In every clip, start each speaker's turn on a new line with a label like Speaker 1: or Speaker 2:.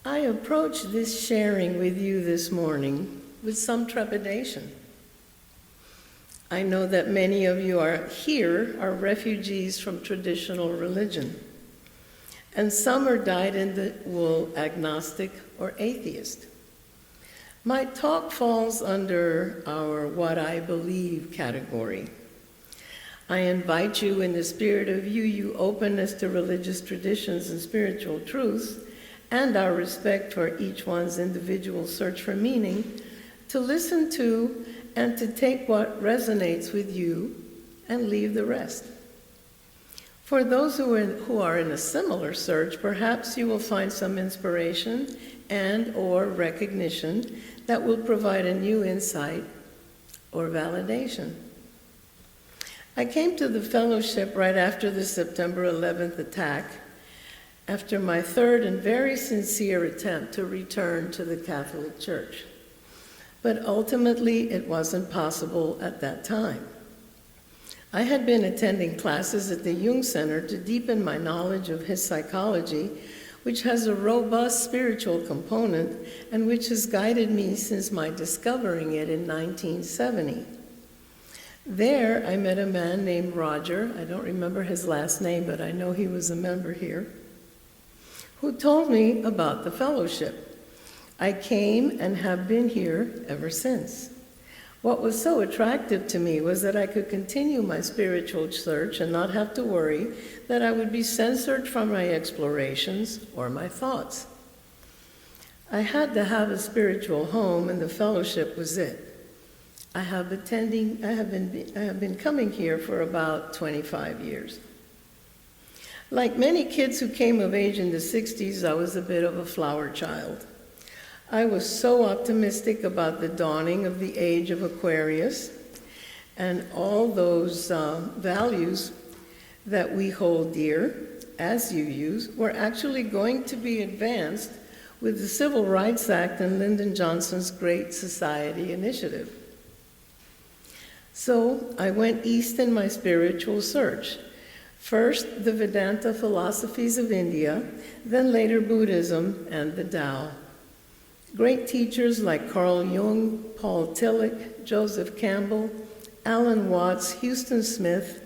Speaker 1: I approach this sharing with you this morning with some trepidation. I know that many of you are refugees from traditional religion, and some are dyed-in-the-wool agnostic or atheist. My talk falls under our what I believe category. I invite you, in the spirit of UU openness to religious traditions and spiritual truths, and our respect for each one's individual search for meaning, to listen to and to take what resonates with you and leave the rest. For those who are in a similar search, perhaps you will find some inspiration and or recognition that will provide a new insight or validation. I came to the fellowship right after the September 11th attack, after my third and very sincere attempt to return to the Catholic Church. But ultimately, it wasn't possible at that time. I had been attending classes at the Jung Center to deepen my knowledge of his psychology, which has a robust spiritual component and which has guided me since my discovering it in 1970. There, I met a man named Roger, I don't remember his last name, but I know he was a member here, who told me about the fellowship. I came and have been here ever since. What was so attractive to me was that I could continue my spiritual search and not have to worry that I would be censored from my explorations or my thoughts. I had to have a spiritual home, and the fellowship was it. I have been coming here for about 25 years. Like many kids who came of age in the 60s, I was a bit of a flower child. I was so optimistic about the dawning of the age of Aquarius, and all those values that we hold dear as UUs were actually going to be advanced with the Civil Rights Act and Lyndon Johnson's Great Society Initiative. So I went east in my spiritual search. First, the Vedanta philosophies of India, then later Buddhism and the Tao. Great teachers like Carl Jung, Paul Tillich, Joseph Campbell, Alan Watts, Houston Smith,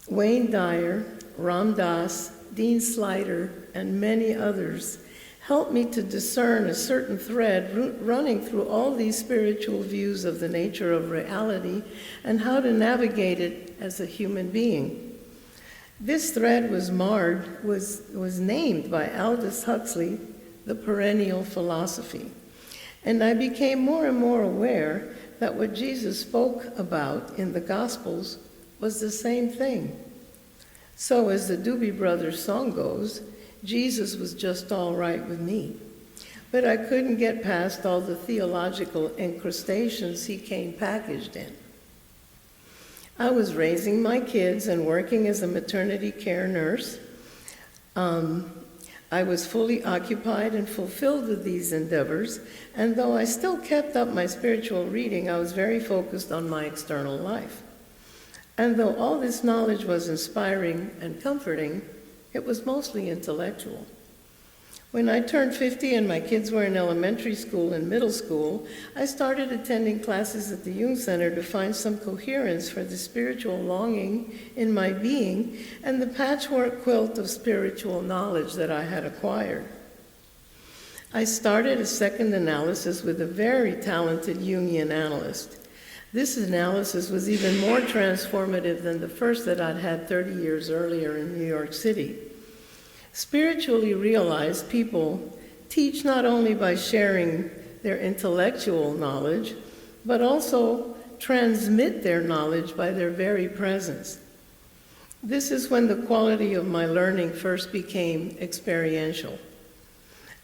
Speaker 1: Wayne Dyer, Ram Dass, Dean Slider, and many others helped me to discern a certain thread running through all these spiritual views of the nature of reality and how to navigate it as a human being. This thread was named by Aldous Huxley the perennial philosophy. And I became more and more aware that what Jesus spoke about in the Gospels was the same thing. So as the Doobie Brothers song goes, Jesus was just all right with me. But I couldn't get past all the theological incrustations he came packaged in. I was raising my kids and working as a maternity care nurse. I was fully occupied and fulfilled with these endeavors, and though I still kept up my spiritual reading, I was very focused on my external life. And though all this knowledge was inspiring and comforting, it was mostly intellectual. When I turned 50 and my kids were in elementary school and middle school, I started attending classes at the Jung Center to find some coherence for the spiritual longing in my being and the patchwork quilt of spiritual knowledge that I had acquired. I started a second analysis with a very talented Jungian analyst. This analysis was even more transformative than the first that I'd had 30 years earlier in New York City. Spiritually realized people teach not only by sharing their intellectual knowledge, but also transmit their knowledge by their very presence. This is when the quality of my learning first became experiential.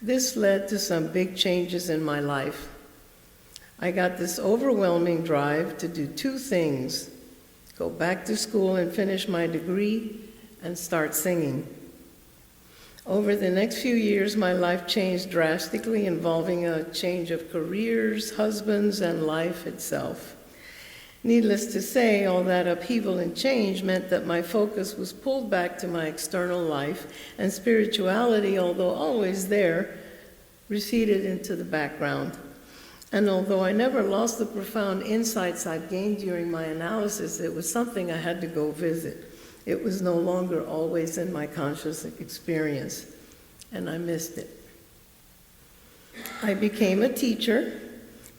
Speaker 1: This led to some big changes in my life. I got this overwhelming drive to do two things: go back to school and finish my degree, and start singing. Over the next few years, my life changed drastically, involving a change of careers, husbands, and life itself. Needless to say, all that upheaval and change meant that my focus was pulled back to my external life, and spirituality, although always there, receded into the background. And although I never lost the profound insights I'd gained during my analysis, it was something I had to go visit. It was no longer always in my conscious experience, and I missed it. I became a teacher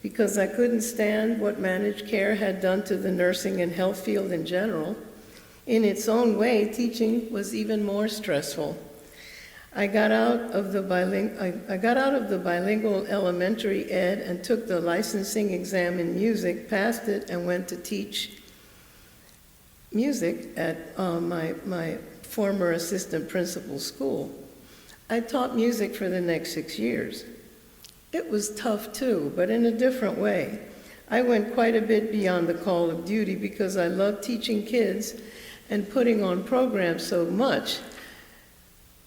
Speaker 1: because I couldn't stand what managed care had done to the nursing and health field in general. In its own way, teaching was even more stressful. I got out of the bilingual elementary ed and took the licensing exam in music, passed it, and went to teach music at my former assistant principal school. I taught music for the next 6 years. It was tough too, but in a different way. I went quite a bit beyond the call of duty because I loved teaching kids and putting on programs so much.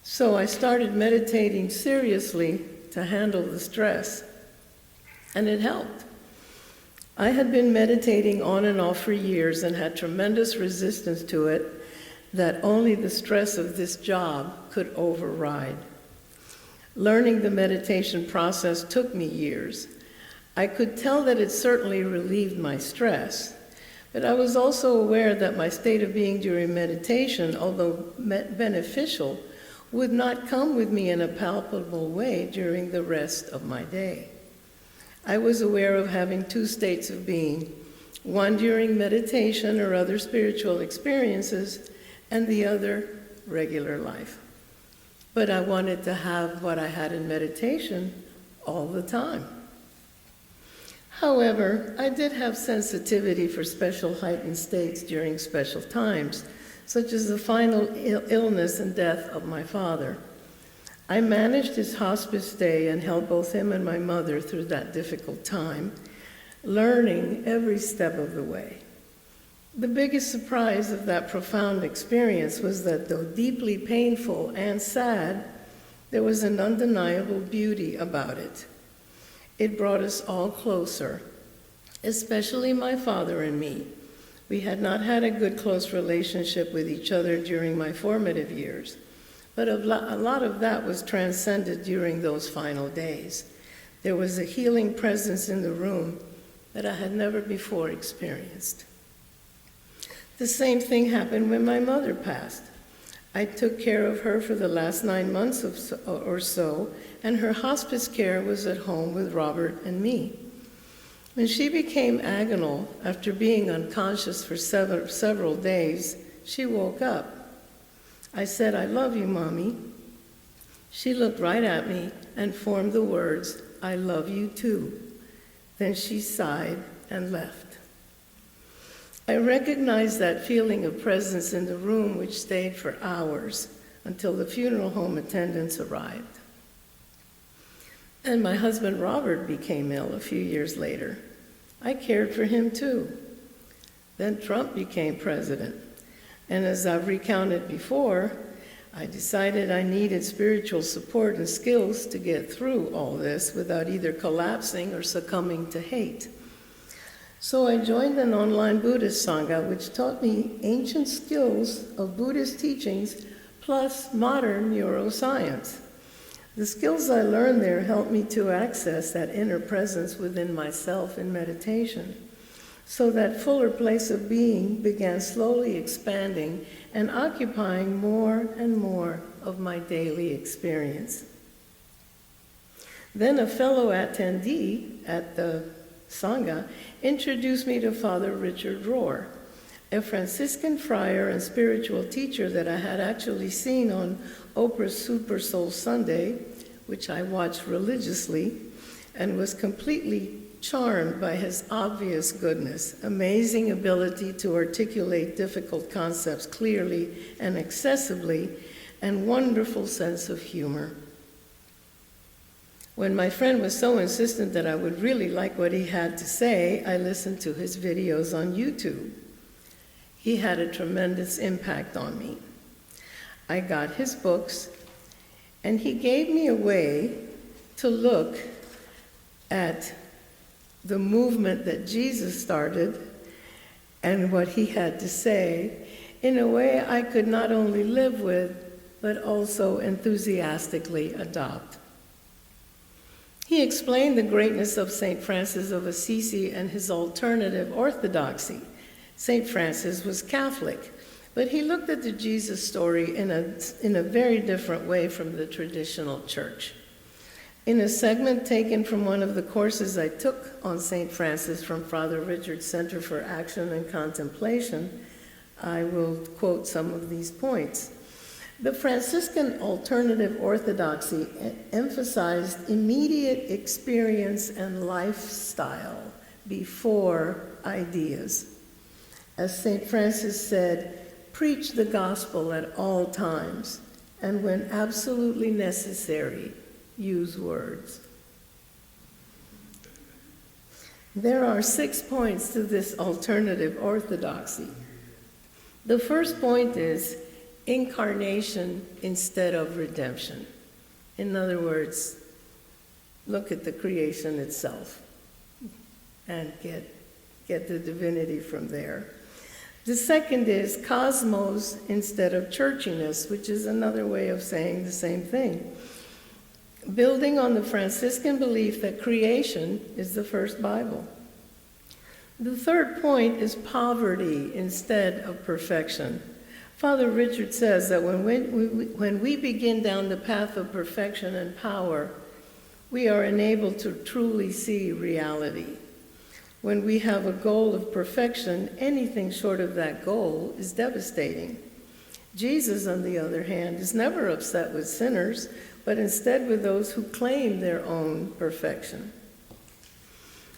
Speaker 1: So I started meditating seriously to handle the stress, and it helped. I had been meditating on and off for years and had tremendous resistance to it that only the stress of this job could override. Learning the meditation process took me years. I could tell that it certainly relieved my stress, but I was also aware that my state of being during meditation, although beneficial, would not come with me in a palpable way during the rest of my day. I was aware of having two states of being, one during meditation or other spiritual experiences, and the other regular life. But I wanted to have what I had in meditation all the time. However, I did have sensitivity for special heightened states during special times, such as the final illness and death of my father. I managed his hospice stay and helped both him and my mother through that difficult time, learning every step of the way. The biggest surprise of that profound experience was that though deeply painful and sad, there was an undeniable beauty about it. It brought us all closer, especially my father and me. We had not had a good close relationship with each other during my formative years, but a lot of that was transcended during those final days. There was a healing presence in the room that I had never before experienced. The same thing happened when my mother passed. I took care of her for the last 9 months or so, and her hospice care was at home with Robert and me. When she became agonal after being unconscious for several days, she woke up. I said, "I love you, Mommy." She looked right at me and formed the words, "I love you too." Then she sighed and left. I recognized that feeling of presence in the room, which stayed for hours until the funeral home attendants arrived. And my husband Robert became ill a few years later. I cared for him too. Then Trump became president. And as I've recounted before, I decided I needed spiritual support and skills to get through all this without either collapsing or succumbing to hate. So I joined an online Buddhist Sangha, which taught me ancient skills of Buddhist teachings plus modern neuroscience. The skills I learned there helped me to access that inner presence within myself in meditation. So that fuller place of being began slowly expanding and occupying more and more of my daily experience. Then a fellow attendee at the Sangha introduced me to Father Richard Rohr, a Franciscan friar and spiritual teacher that I had actually seen on Oprah's Super Soul Sunday, which I watched religiously, and was completely charmed by his obvious goodness, amazing ability to articulate difficult concepts clearly and accessibly, and wonderful sense of humor. When my friend was so insistent that I would really like what he had to say, I listened to his videos on YouTube. He had a tremendous impact on me. I got his books, and he gave me a way to look at the movement that Jesus started and what he had to say in a way I could not only live with, but also enthusiastically adopt. He explained the greatness of St. Francis of Assisi and his alternative orthodoxy. St. Francis was Catholic, but he looked at the Jesus story in a very different way from the traditional church. In a segment taken from one of the courses I took on St. Francis from Father Richard's Center for Action and Contemplation, I will quote some of these points. The Franciscan alternative orthodoxy emphasized immediate experience and lifestyle before ideas. As St. Francis said, preach the gospel at all times, and when absolutely necessary, use words. There are 6 points to this alternative orthodoxy. The first point is incarnation instead of redemption. In other words, look at the creation itself and get the divinity from there. The second is cosmos instead of churchiness, which is another way of saying the same thing. Building on the Franciscan belief that creation is the first Bible. The third point is poverty instead of perfection. Father Richard says that when we begin down the path of perfection and power, we are enabled to truly see reality. When we have a goal of perfection, anything short of that goal is devastating. Jesus, on the other hand, is never upset with sinners, but instead with those who claim their own perfection.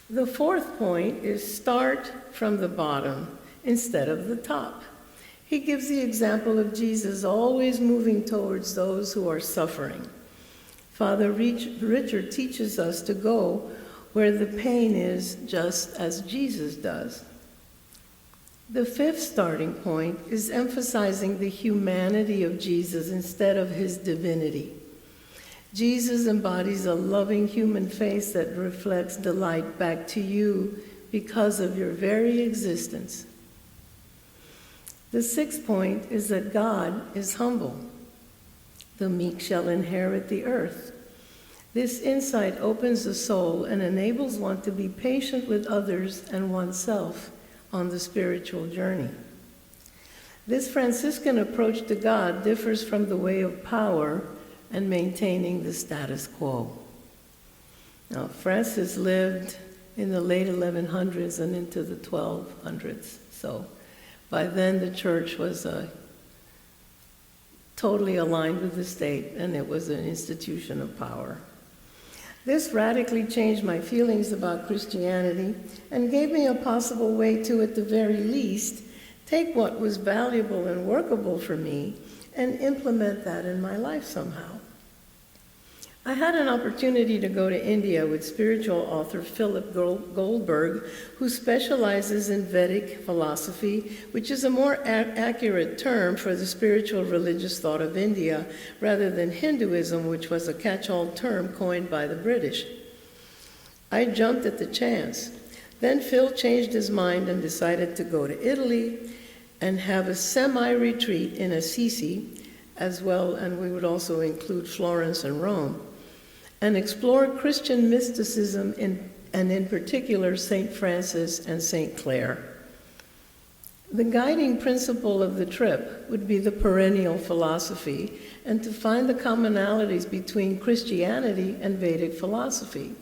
Speaker 1: The fourth point is start from the bottom instead of the top. He gives the example of Jesus always moving towards those who are suffering. Father Richard teaches us to go where the pain is, just as Jesus does. The fifth starting point is emphasizing the humanity of Jesus instead of his divinity. Jesus embodies a loving human face that reflects delight back to you because of your very existence. The sixth point is that God is humble. The meek shall inherit the earth. This insight opens the soul and enables one to be patient with others and oneself on the spiritual journey. This Franciscan approach to God differs from the way of power and maintaining the status quo. Now, Francis lived in the late 1100s and into the 1200s, so by then the church was totally aligned with the state, and it was an institution of power. This radically changed my feelings about Christianity and gave me a possible way to, at the very least, take what was valuable and workable for me and implement that in my life somehow. I had an opportunity to go to India with spiritual author Philip Goldberg, who specializes in Vedic philosophy, which is a more accurate term for the spiritual religious thought of India, rather than Hinduism, which was a catch-all term coined by the British. I jumped at the chance. Then Phil changed his mind and decided to go to Italy and have a semi-retreat in Assisi as well, and we would also include Florence and Rome, and explore Christian mysticism and in particular St. Francis and St. Clare. The guiding principle of the trip would be the perennial philosophy and to find the commonalities between Christianity and Vedic philosophy.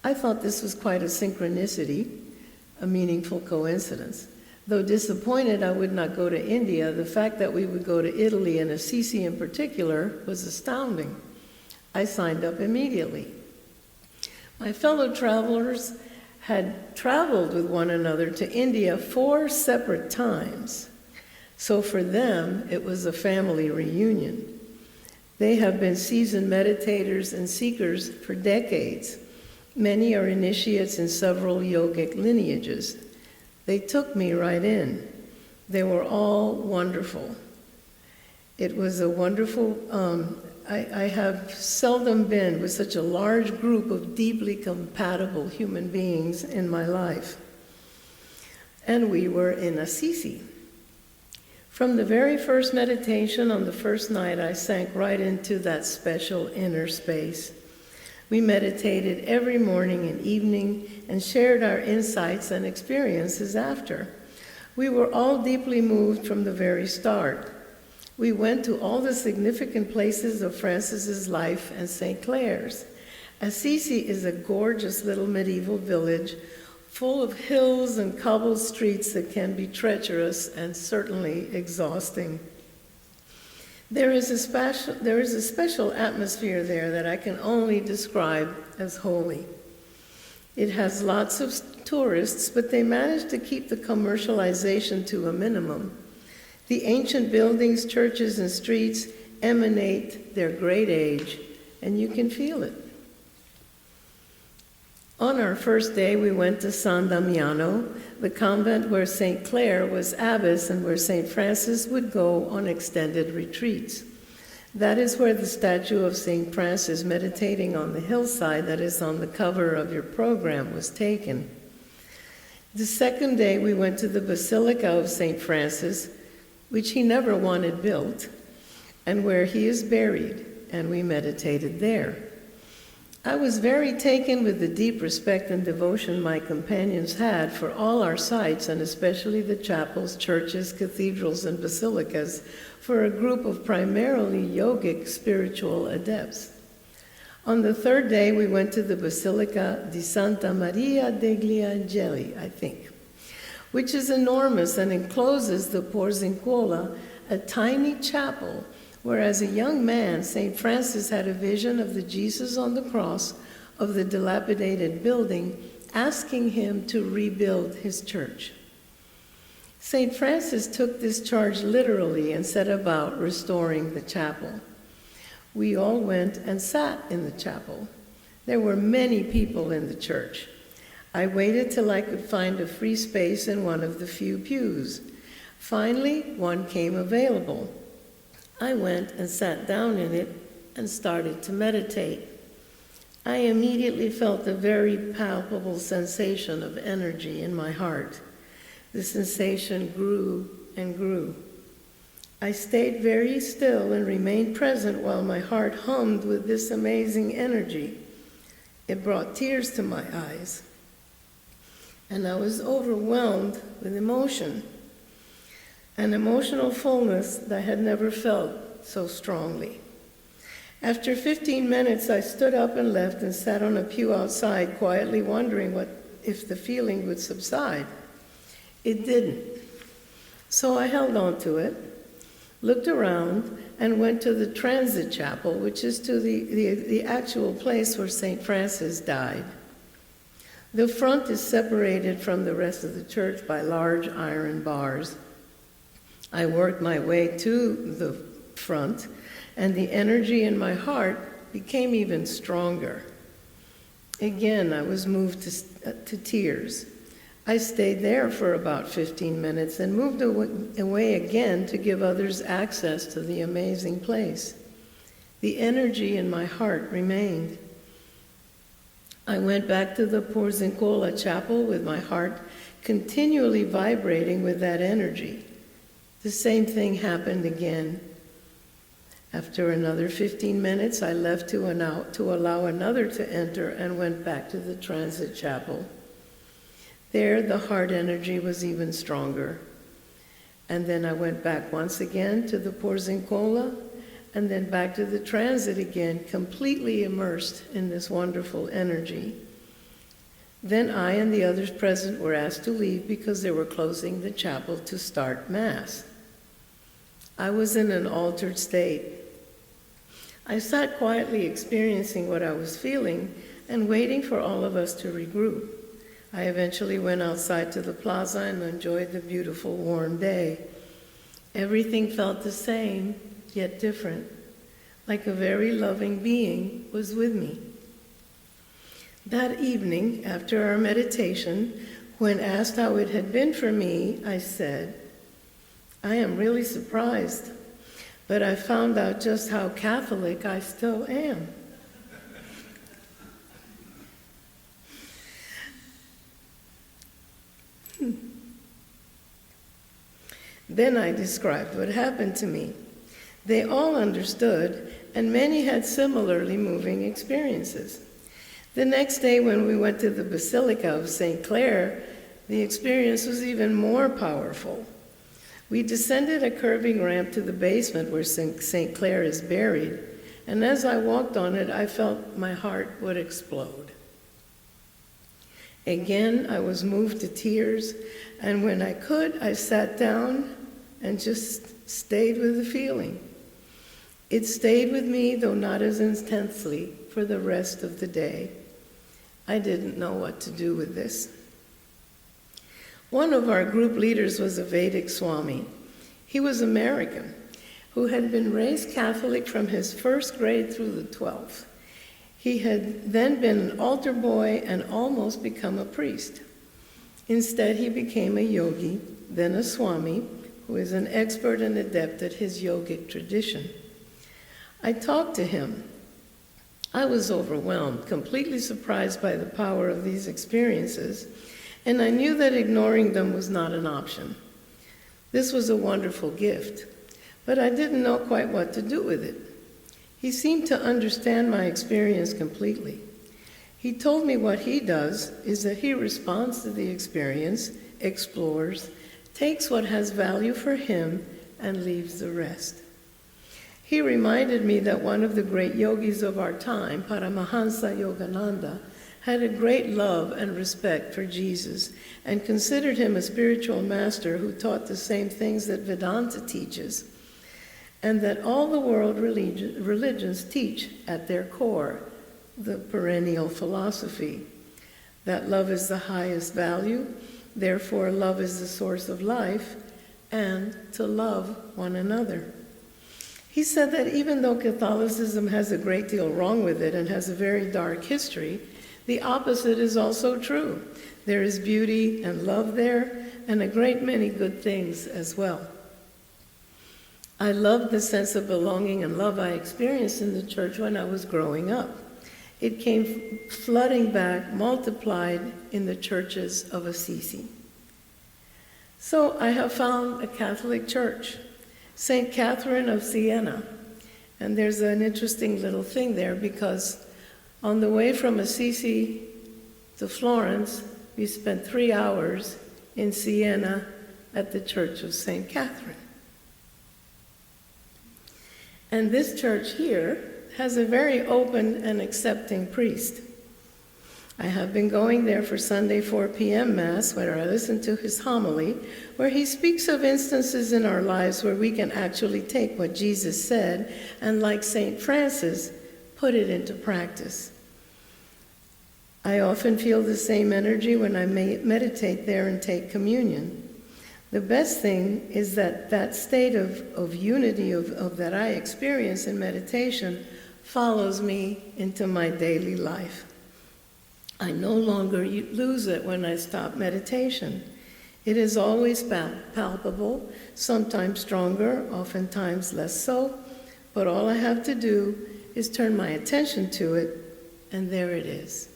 Speaker 1: I thought this was quite a synchronicity, a meaningful coincidence. Though disappointed I would not go to India, the fact that we would go to Italy and Assisi in particular was astounding. I signed up immediately. My fellow travelers had traveled with one another to India 4 separate times, so for them it was a family reunion. They have been seasoned meditators and seekers for decades. Many are initiates in several yogic lineages. They took me right in. They were all wonderful. It was a wonderful, I have seldom been with such a large group of deeply compatible human beings in my life. And we were in Assisi. From the very first meditation on the first night, I sank right into that special inner space. We meditated every morning and evening and shared our insights and experiences after. We were all deeply moved from the very start. We went to all the significant places of Francis's life and St. Clare's. Assisi is a gorgeous little medieval village full of hills and cobbled streets that can be treacherous and certainly exhausting. There is a special atmosphere there that I can only describe as holy. It has lots of tourists, but they manage to keep the commercialization to a minimum. The ancient buildings, churches, and streets emanate their great age, and you can feel it. On our first day, we went to San Damiano, the convent where St. Clare was abbess and where St. Francis would go on extended retreats. That is where the statue of St. Francis meditating on the hillside that is on the cover of your program was taken. The second day, we went to the Basilica of St. Francis, which he never wanted built, and where he is buried, and we meditated there. I was very taken with the deep respect and devotion my companions had for all our sites, and especially the chapels, churches, cathedrals, and basilicas, for a group of primarily yogic spiritual adepts. On the third day, we went to the Basilica di Santa Maria degli Angeli, I think, which is enormous and encloses the Porzincola, a tiny chapel where as a young man, St. Francis had a vision of the Jesus on the cross of the dilapidated building, asking him to rebuild his church. St. Francis took this charge literally and set about restoring the chapel. We all went and sat in the chapel. There were many people in the church. I waited till I could find a free space in one of the few pews. Finally, one came available. I went and sat down in it and started to meditate. I immediately felt a very palpable sensation of energy in my heart. The sensation grew and grew. I stayed very still and remained present while my heart hummed with this amazing energy. It brought tears to my eyes, and I was overwhelmed with emotion. An emotional fullness that I had never felt so strongly. After 15 minutes, I stood up and left and sat on a pew outside, quietly wondering if the feeling would subside. It didn't. So I held on to it, looked around, and went to the transit chapel, which is to the actual place where St. Francis died. The front is separated from the rest of the church by large iron bars. I worked my way to the front, and the energy in my heart became even stronger. Again, I was moved to tears. I stayed there for about 15 minutes and moved away again to give others access to the amazing place. The energy in my heart remained. I went back to the Porzincola chapel with my heart continually vibrating with that energy. The same thing happened again. After another 15 minutes, I left to allow another to enter and went back to the transit chapel. There, the heart energy was even stronger. And then I went back once again to the Porzincola, and then back to the transit again, completely immersed in this wonderful energy. Then I and the others present were asked to leave because they were closing the chapel to start Mass. I was in an altered state. I sat quietly experiencing what I was feeling and waiting for all of us to regroup. I eventually went outside to the plaza and enjoyed the beautiful warm day. Everything felt the same, yet different, like a very loving being was with me. That evening, after our meditation, when asked how it had been for me, I said, I am really surprised, but I found out just how Catholic I still am. Then I described what happened to me. They all understood, and many had similarly moving experiences. The next day when we went to the Basilica of St. Clare, the experience was even more powerful. We descended a curving ramp to the basement where St. Clare is buried, and as I walked on it, I felt my heart would explode. Again, I was moved to tears, and when I could, I sat down and just stayed with the feeling. It stayed with me, though not as intensely, for the rest of the day. I didn't know what to do with this. One of our group leaders was a Vedic Swami. He was American, who had been raised Catholic from his first grade through the 12th. He had then been an altar boy and almost become a priest. Instead, he became a yogi, then a Swami, who is an expert and adept at his yogic tradition. I talked to him. I was overwhelmed, completely surprised by the power of these experiences, and I knew that ignoring them was not an option. This was a wonderful gift, but I didn't know quite what to do with it. He seemed to understand my experience completely. He told me what he does is that he responds to the experience, explores, takes what has value for him, and leaves the rest. He reminded me that one of the great yogis of our time, Paramahansa Yogananda, had a great love and respect for Jesus and considered him a spiritual master who taught the same things that Vedanta teaches, and that all the world religions teach at their core the perennial philosophy, that love is the highest value, therefore love is the source of life, and to love one another. He said that even though Catholicism has a great deal wrong with it and has a very dark history, the opposite is also true. There is beauty and love there, and a great many good things as well. I loved the sense of belonging and love I experienced in the church when I was growing up. It came flooding back, multiplied in the churches of Assisi. So I have found a Catholic church, St. Catherine of Siena. And there's an interesting little thing there because on the way from Assisi to Florence, we spent 3 hours in Siena at the Church of St. Catherine. And this church here has a very open and accepting priest. I have been going there for Sunday 4 p.m. Mass, where I listen to his homily, where he speaks of instances in our lives where we can actually take what Jesus said and, like St. Francis, put it into practice. I often feel the same energy when I meditate there and take communion. The best thing is that that state of unity that I experience in meditation follows me into my daily life. I no longer lose it when I stop meditation. It is always palpable, sometimes stronger, oftentimes less so, but all I have to do is turn my attention to it, and there it is.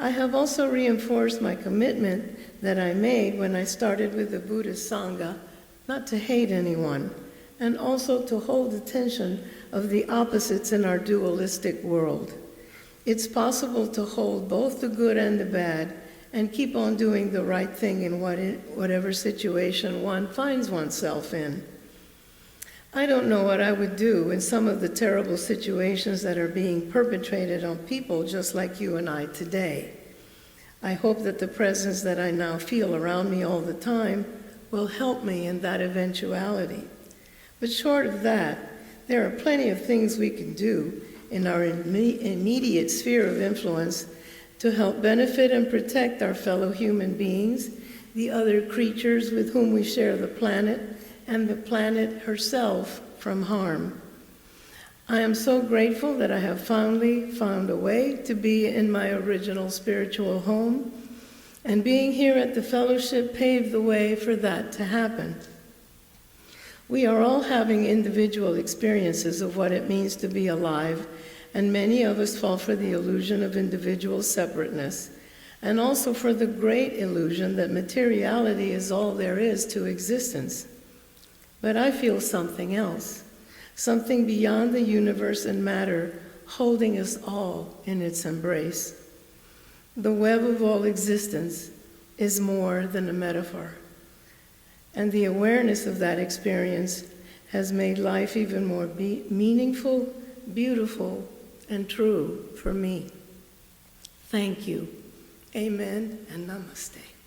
Speaker 1: I have also reinforced my commitment that I made when I started with the Buddhist Sangha, not to hate anyone, and also to hold the tension of the opposites in our dualistic world. It's possible to hold both the good and the bad and keep on doing the right thing in whatever situation one finds oneself in. I don't know what I would do in some of the terrible situations that are being perpetrated on people just like you and I today. I hope that the presence that I now feel around me all the time will help me in that eventuality. But short of that, there are plenty of things we can do in our immediate sphere of influence to help benefit and protect our fellow human beings, the other creatures with whom we share the planet, and the planet herself from harm. I am so grateful that I have finally found a way to be in my original spiritual home, and being here at the fellowship paved the way for that to happen. We are all having individual experiences of what it means to be alive, and many of us fall for the illusion of individual separateness, and also for the great illusion that materiality is all there is to existence. But I feel something else, something beyond the universe and matter, holding us all in its embrace. The web of all existence is more than a metaphor, and the awareness of that experience has made life even more meaningful, beautiful, and true for me. Thank you. Amen and namaste.